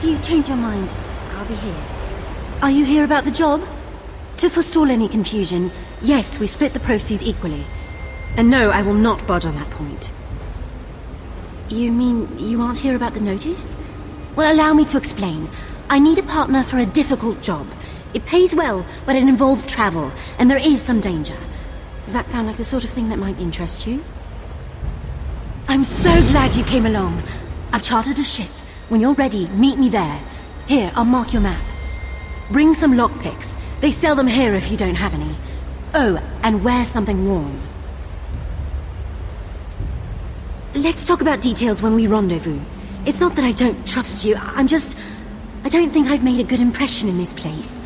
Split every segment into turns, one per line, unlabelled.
If you change your mind, I'll be here. Are you here about the job? To forestall any confusion, yes, we split the proceeds equally. And no, I will not budge on that point. You mean you aren't here about the notice? Well, allow me to explain. I need a partner for a difficult job. It pays well, but it involves travel, and there is some danger. Does that sound like the sort of thing that might interest you? I'm so glad you came along. I've chartered a ship. When you're ready, meet me there. Here, I'll mark your map. Bring some lockpicks. They sell them here if you don't have any. Oh, and wear something warm. Let's talk about details when we rendezvous. It's not that I don't trust you, I don't think I've made a good impression in this place.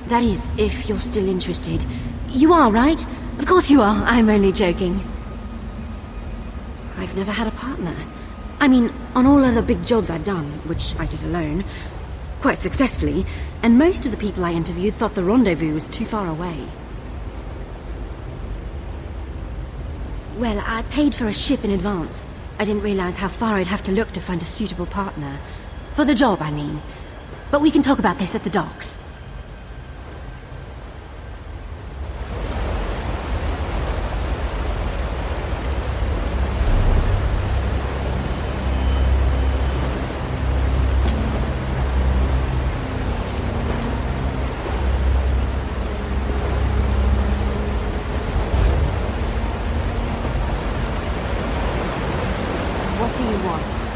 That is, if you're still interested. You are, right? Of course you are, I'm only joking. I've never had a partner. I mean, on all other big jobs I've done, which I did alone, quite successfully, and most of the people I interviewed thought the rendezvous was too far away. Well, I paid for a ship in advance. I didn't realize how far I'd have to look to find a suitable partner. For the job, I mean. But we can talk about this at the docks.
What do you want?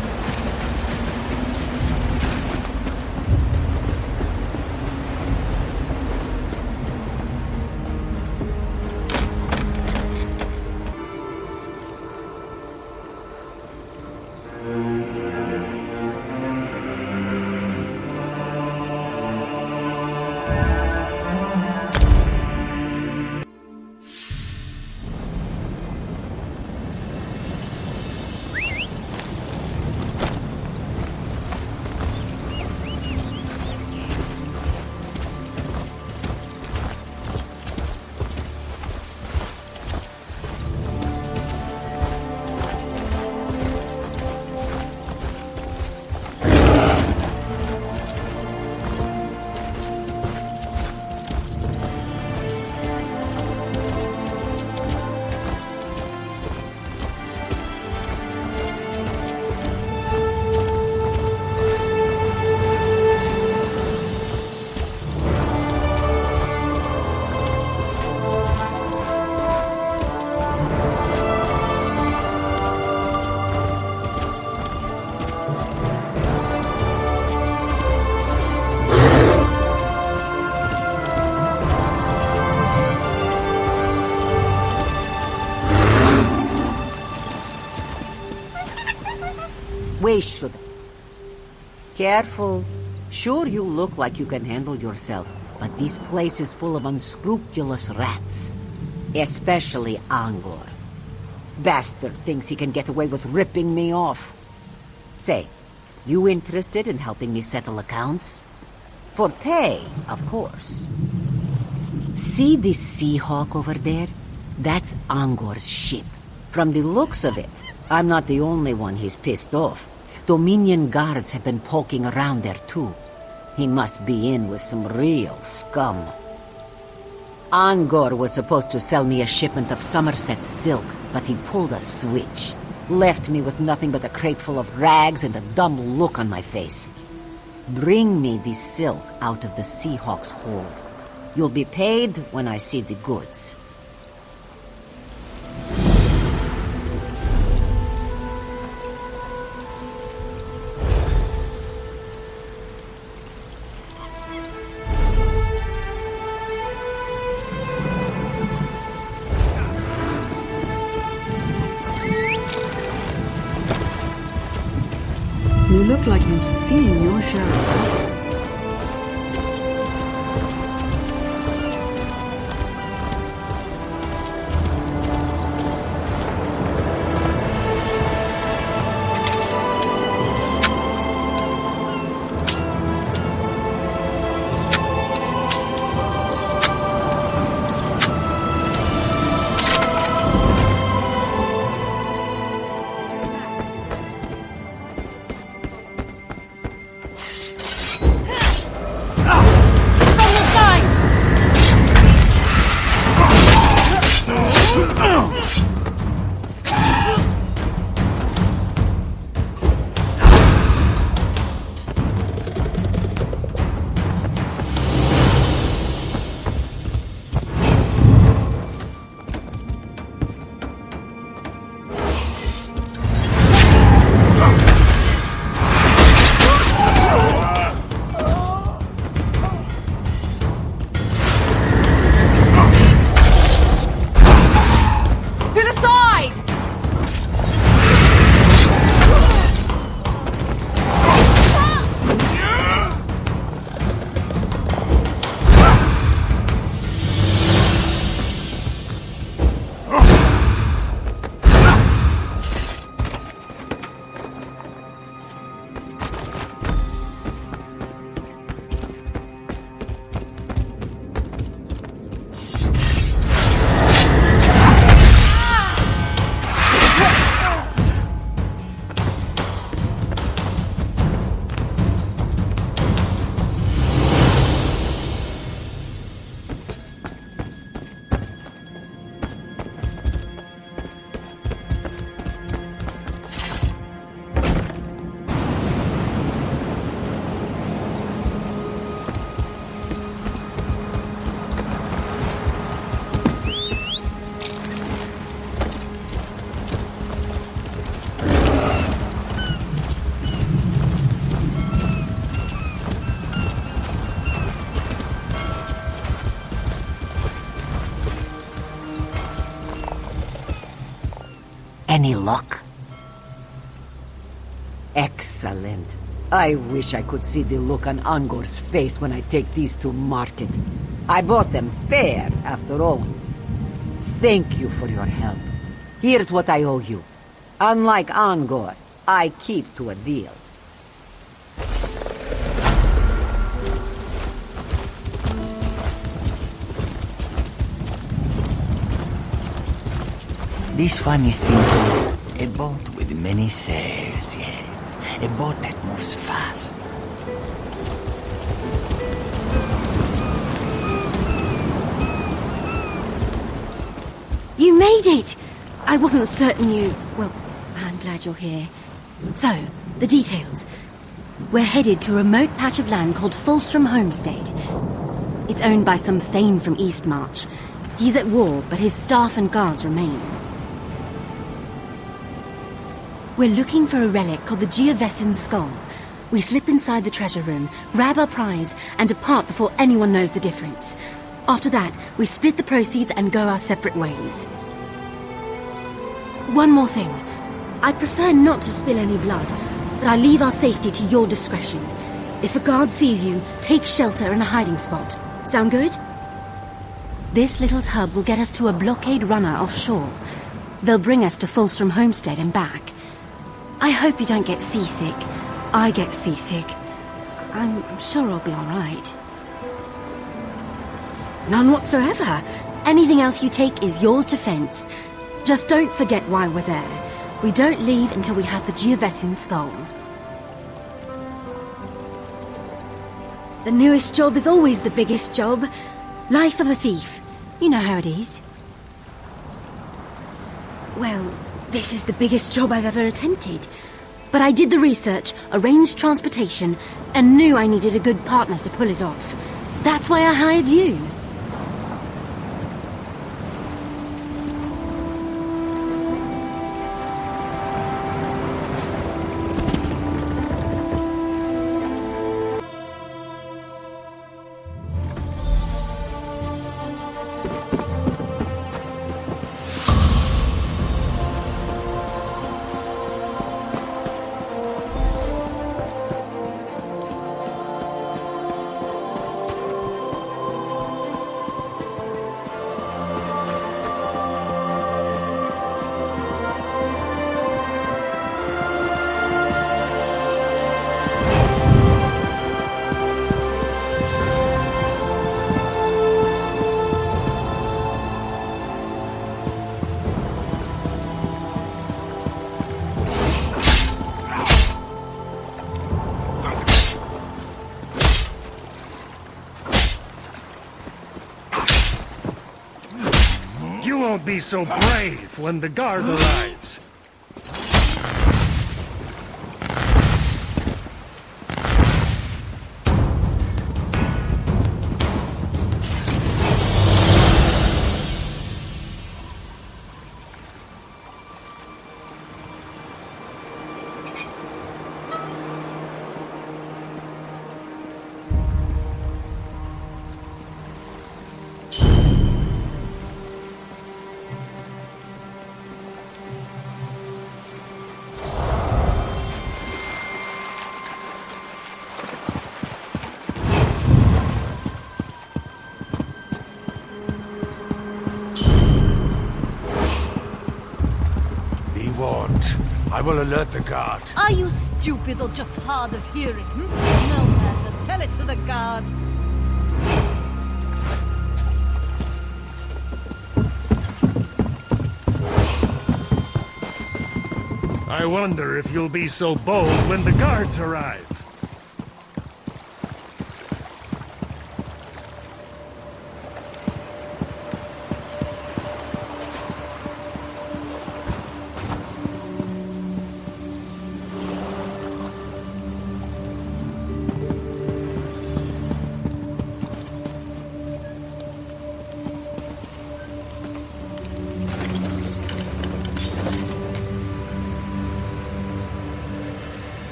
Wait, sugar. Careful. Sure, you look like you can handle yourself, but this place is full of unscrupulous rats. Especially Angor. Bastard thinks he can get away with ripping me off. Say, you interested in helping me settle accounts? For pay, of course. See this Seahawk over there? That's Angor's ship. From the looks of it, I'm not the only one he's pissed off. Dominion guards have been poking around there too. He must be in with some real scum. Angor was supposed to sell me a shipment of Somerset silk, but he pulled a switch. Left me with nothing but a crate full of rags and a dumb look on my face. Bring me the silk out of the Seahawk's hold. You'll be paid when I see the goods.
You look like you've seen your share of stuff.
Any luck? Excellent. I wish I could see the look on Angor's face when I take these to market. I bought them fair, after all. Thank you for your help. Here's what I owe you. Unlike Angor, I keep to a deal.
This one is thinking a boat with many sails, yes. A boat that moves fast.
You made it! I wasn't certain you... Well, I'm glad you're here. So, the details. We're headed to a remote patch of land called Fulstrom Homestead. It's owned by some Thane from Eastmarch. He's at war, but his staff and guards remain. We're looking for a relic called the Geovessan Skull. We slip inside the treasure room, grab our prize, and depart before anyone knows the difference. After that, we split the proceeds and go our separate ways. One more thing. I'd prefer not to spill any blood, but I leave our safety to your discretion. If a guard sees you, take shelter in a hiding spot. Sound good? This little tub will get us to a blockade runner offshore. They'll bring us to Fulstrom Homestead and back. I hope you don't get seasick. I get seasick. I'm sure I'll be all right. None whatsoever. Anything else you take is yours to fence. Just don't forget why we're there. We don't leave until we have the Geovessan Skull. The newest job is always the biggest job. Life of a thief. You know how it is. Well, this is the biggest job I've ever attempted. But I did the research, arranged transportation, and knew I needed a good partner to pull it off. That's why I hired you.
Won't be so brave when the guard arrives. I will alert the guard.
Are you stupid or just hard of hearing? No matter. Tell it to the guard.
I wonder if you'll be so bold when the guards arrive.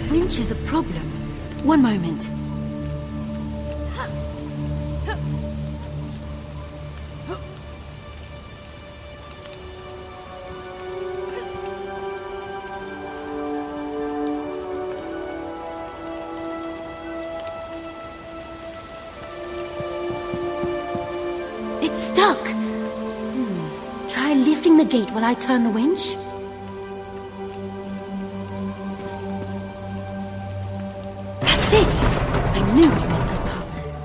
Winch is a problem. One moment. stuck! Try lifting the gate while I turn the winch. That's it! I knew we'd make good partners.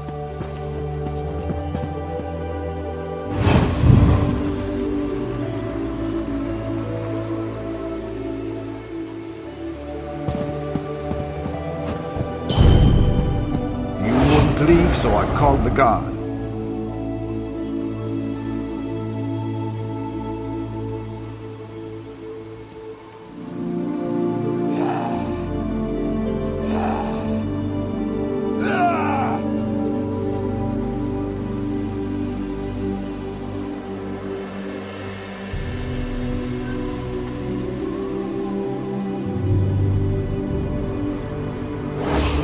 You wouldn't leave, so I called the guard.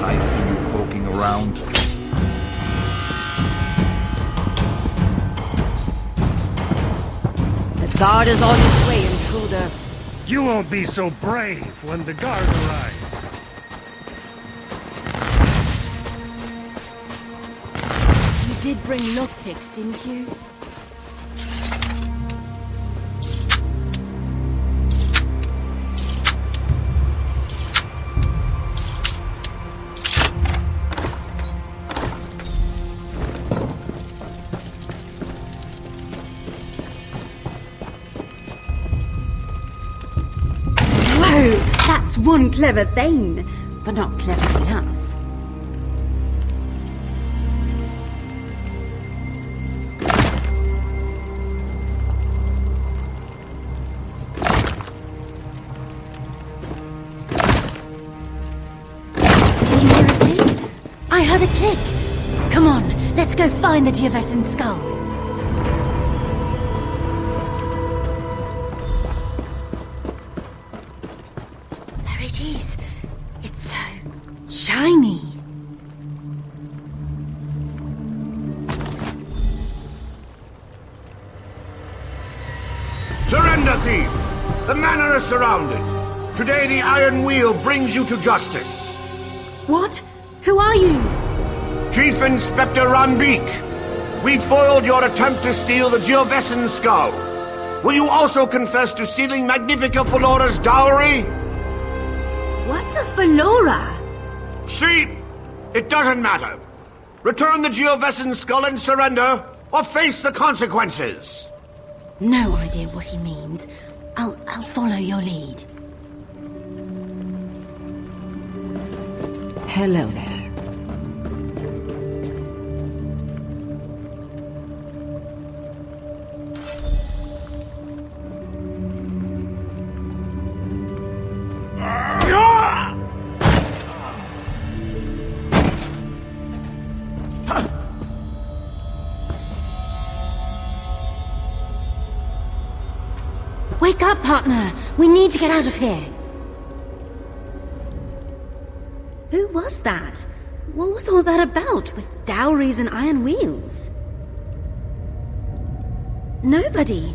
I see you poking around.
The guard is on its way, intruder.
You won't be so brave when the guard arrives.
You did bring lockpicks, didn't you? Whoa! That's one clever thing, but not clever enough. Did you hear a thing? I heard a click. Come on, let's go find the Geovesan skull. There it is. It's so shiny.
Surrender, thief! The manor is surrounded. Today the Iron Wheel brings you to justice.
What? Who are you?
Chief Inspector Ranbeek, we foiled your attempt to steal the Geovesan skull. Will you also confess to stealing Magnifica Felora's dowry?
What's a Felora?
See, it doesn't matter. Return the Geovesan skull and surrender, or face the consequences.
No idea what he means. I'll follow your lead.
Hello there.
Wake up, partner! We need to get out of here! Who was that? What was all that about, with dowries and iron wheels? Nobody.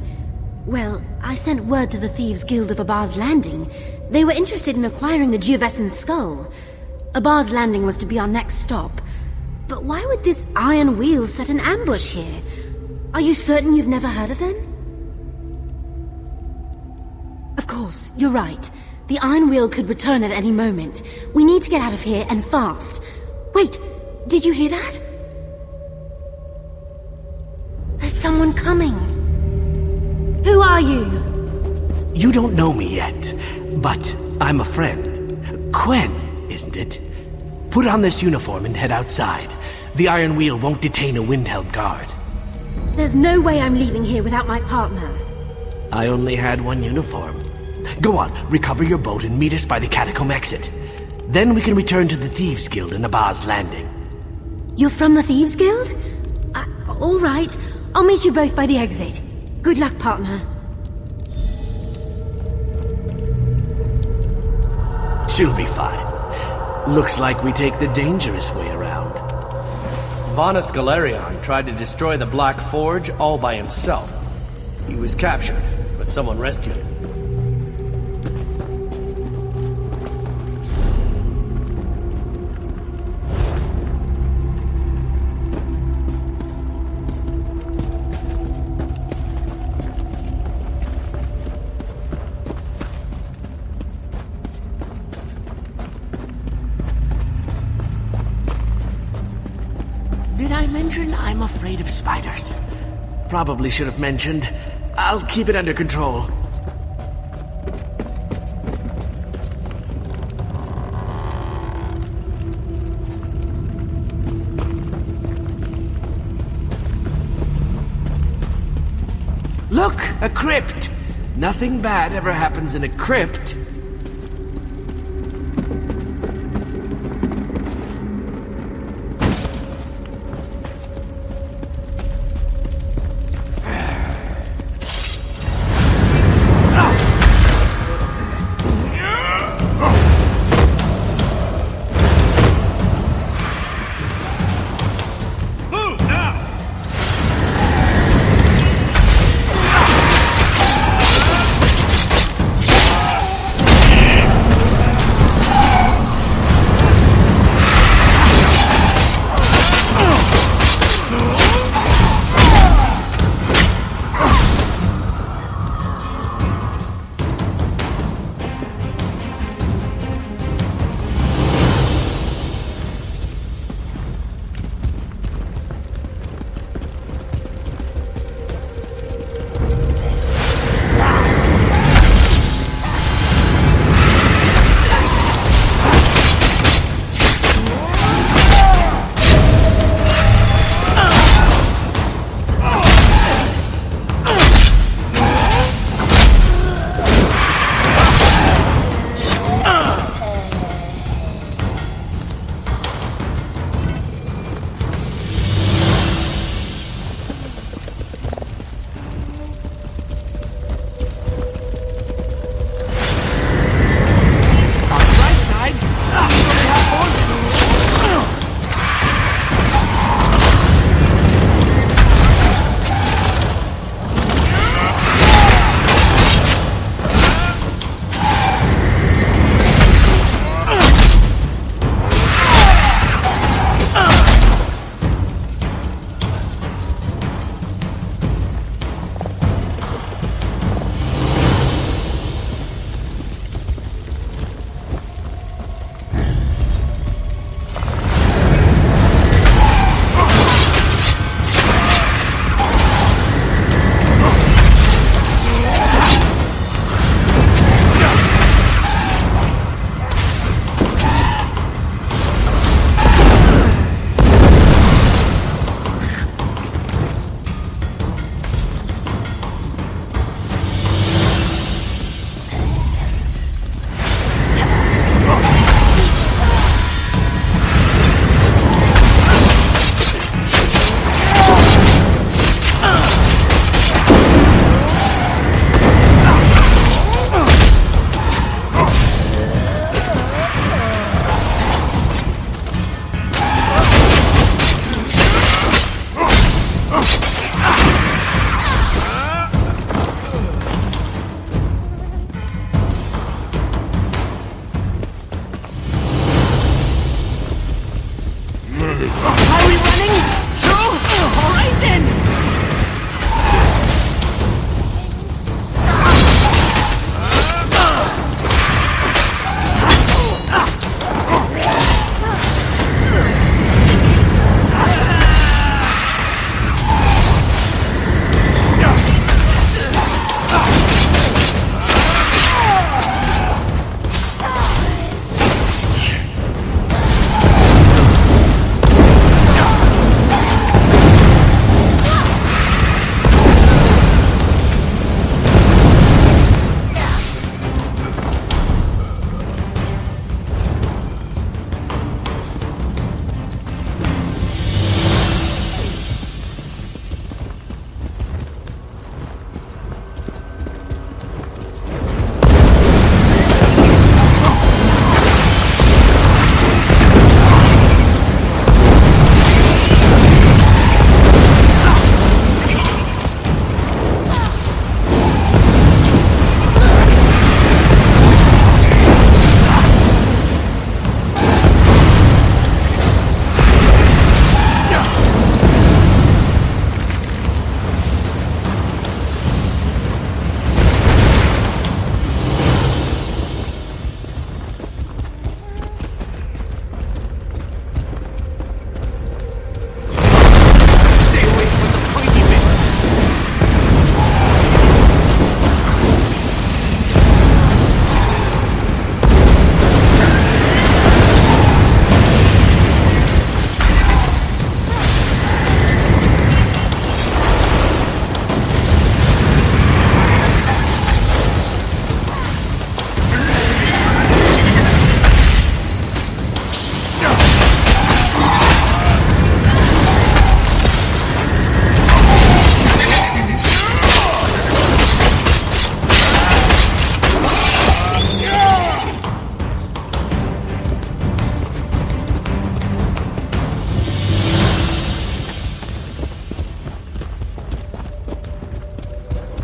Well, I sent word to the Thieves Guild of Abar's Landing. They were interested in acquiring the Geovesan skull. Abar's Landing was to be our next stop. But why would this iron wheel set an ambush here? Are you certain you've never heard of them? Of course, you're right. The Iron Wheel could return at any moment. We need to get out of here, and fast. Wait, did you hear that? There's someone coming. Who are you?
You don't know me yet, but I'm a friend. Quen, isn't it? Put on this uniform and head outside. The Iron Wheel won't detain a Windhelm guard.
There's no way I'm leaving here without my partner.
I only had one uniform. Go on, recover your boat and meet us by the catacomb exit. Then we can return to the Thieves Guild in Abar's Landing.
You're from the Thieves Guild? All right. I'll meet you both by the exit. Good luck, partner.
She'll be fine. Looks like we take the dangerous way around.
Vanus Galerion tried to destroy the Black Forge all by himself. He was captured, but someone rescued him.
I'm afraid of spiders. Probably should have mentioned. I'll keep it under control. Look! A crypt! Nothing bad ever happens in a crypt.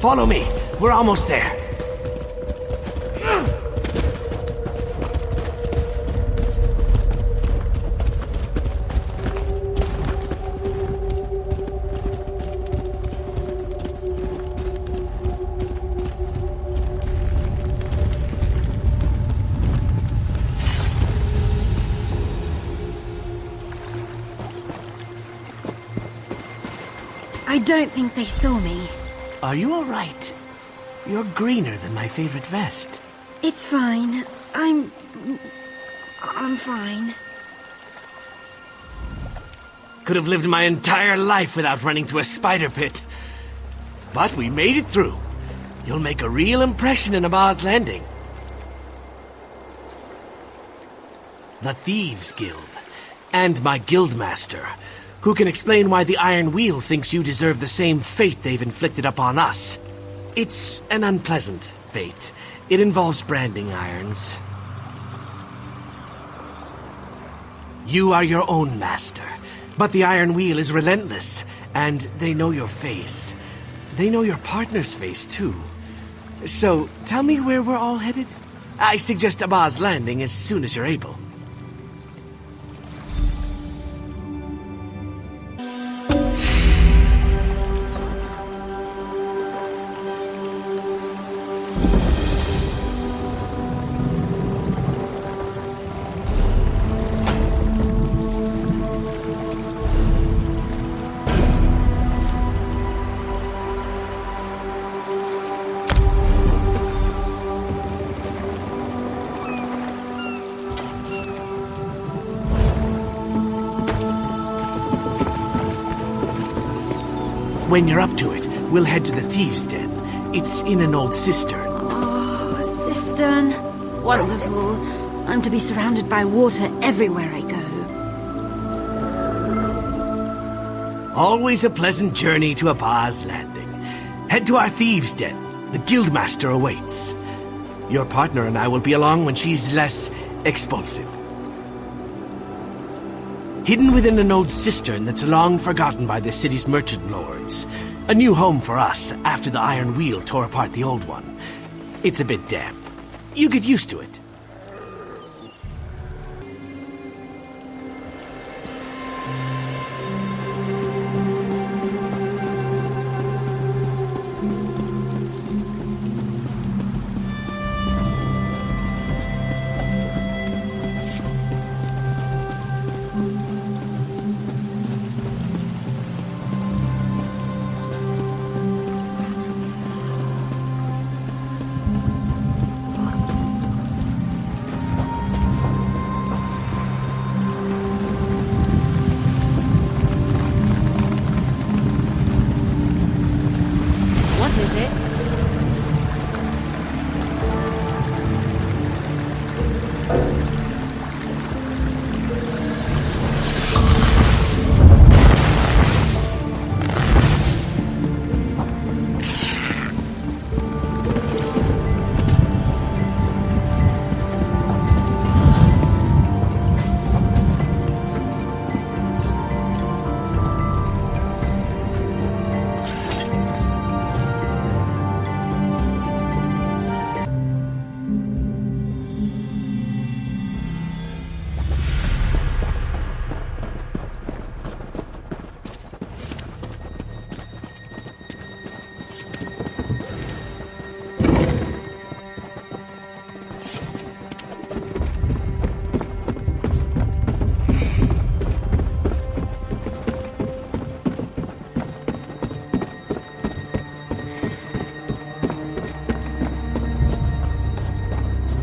Follow me. We're almost there.
I don't think they saw me.
Are you all right? You're greener than my favorite vest.
It's fine. I'm fine.
Could have lived my entire life without running through a spider pit. But we made it through. You'll make a real impression in Abba's Landing. The Thieves Guild. And my guildmaster, who can explain why the Iron Wheel thinks you deserve the same fate they've inflicted upon us. It's an unpleasant fate. It involves branding irons. You are your own master, but the Iron Wheel is relentless, and they know your face. They know your partner's face, too. So, tell me where we're all headed? I suggest Abba's Landing as soon as you're able. When you're up to it, we'll head to the Thieves' Den. It's in an old cistern.
Oh, a cistern. Wonderful. I'm to be surrounded by water everywhere I go.
Always a pleasant journey to Abba's Landing. Head to our Thieves' Den. The Guildmaster awaits. Your partner and I will be along when she's less expulsive. Hidden within an old cistern that's long forgotten by the city's merchant lords. A new home for us after the Iron Wheel tore apart the old one. It's a bit damp. You get used to it.
What is it?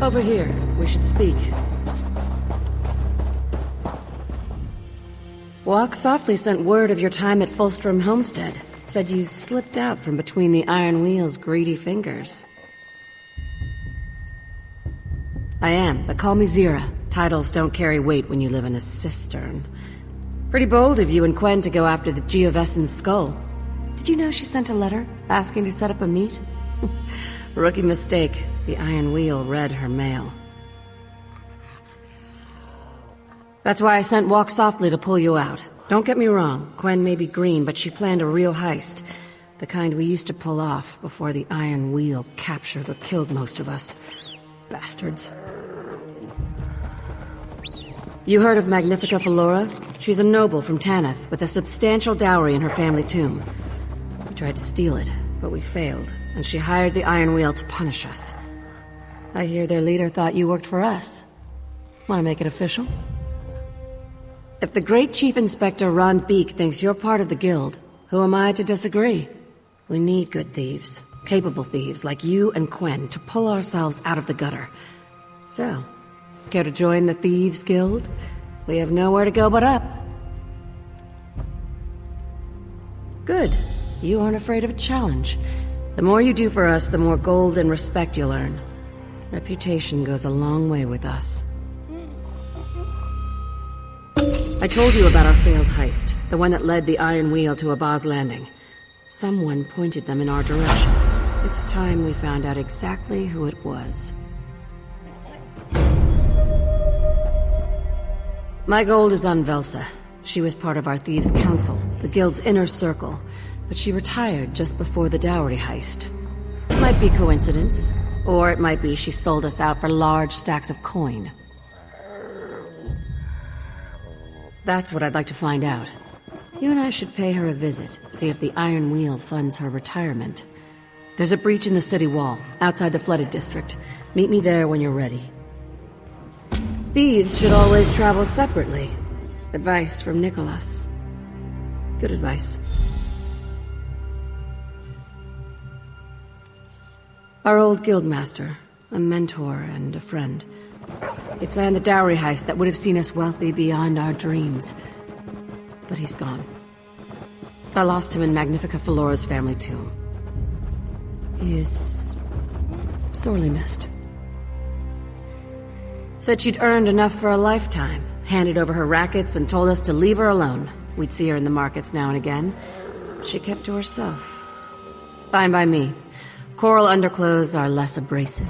Over here. We should speak. Walk Softly sent word of your time at Fulstrom Homestead. Said you slipped out from between the Iron Wheel's greedy fingers. I am, but call me Zira. Titles don't carry weight when you live in a cistern. Pretty bold of you and Quen to go after the Geovessen's skull. Did you know she sent a letter asking to set up a meet? Rookie mistake. The Iron Wheel read her mail. That's why I sent Walk Softly to pull you out. Don't get me wrong, Quen may be green, but she planned a real heist. The kind we used to pull off before the Iron Wheel captured or killed most of us. Bastards. You heard of Magnifica Valora? She's a noble from Tanith with a substantial dowry in her family tomb. We tried to steal it, but we failed, and she hired the Iron Wheel to punish us. I hear their leader thought you worked for us. Want to make it official? If the great Chief Inspector Ron Beek thinks you're part of the guild, who am I to disagree? We need good thieves, capable thieves like you and Quen to pull ourselves out of the gutter. So, care to join the Thieves Guild? We have nowhere to go but up. Good. You aren't afraid of a challenge. The more you do for us, the more gold and respect you'll earn. Reputation goes a long way with us. I told you about our failed heist, the one that led the Iron Wheel to Abba's Landing. Someone pointed them in our direction. It's time we found out exactly who it was. My gold is on Velsa. She was part of our Thieves' Council, the guild's inner circle, but she retired just before the dowry heist. It might be coincidence, or it might be she sold us out for large stacks of coin. That's what I'd like to find out. You and I should pay her a visit, see if the Iron Wheel funds her retirement. There's a breach in the city wall, outside the flooded district. Meet me there when you're ready. Thieves should always travel separately. Advice from Nicholas. Good advice. Our old guildmaster, a mentor and a friend. He planned the dowry heist that would have seen us wealthy beyond our dreams. But he's gone. I lost him in Magnifica Valora's family tomb. He is sorely missed. Said she'd earned enough for a lifetime, handed over her rackets and told us to leave her alone. We'd see her in the markets now and again. She kept to herself. Fine by me. Coral underclothes are less abrasive.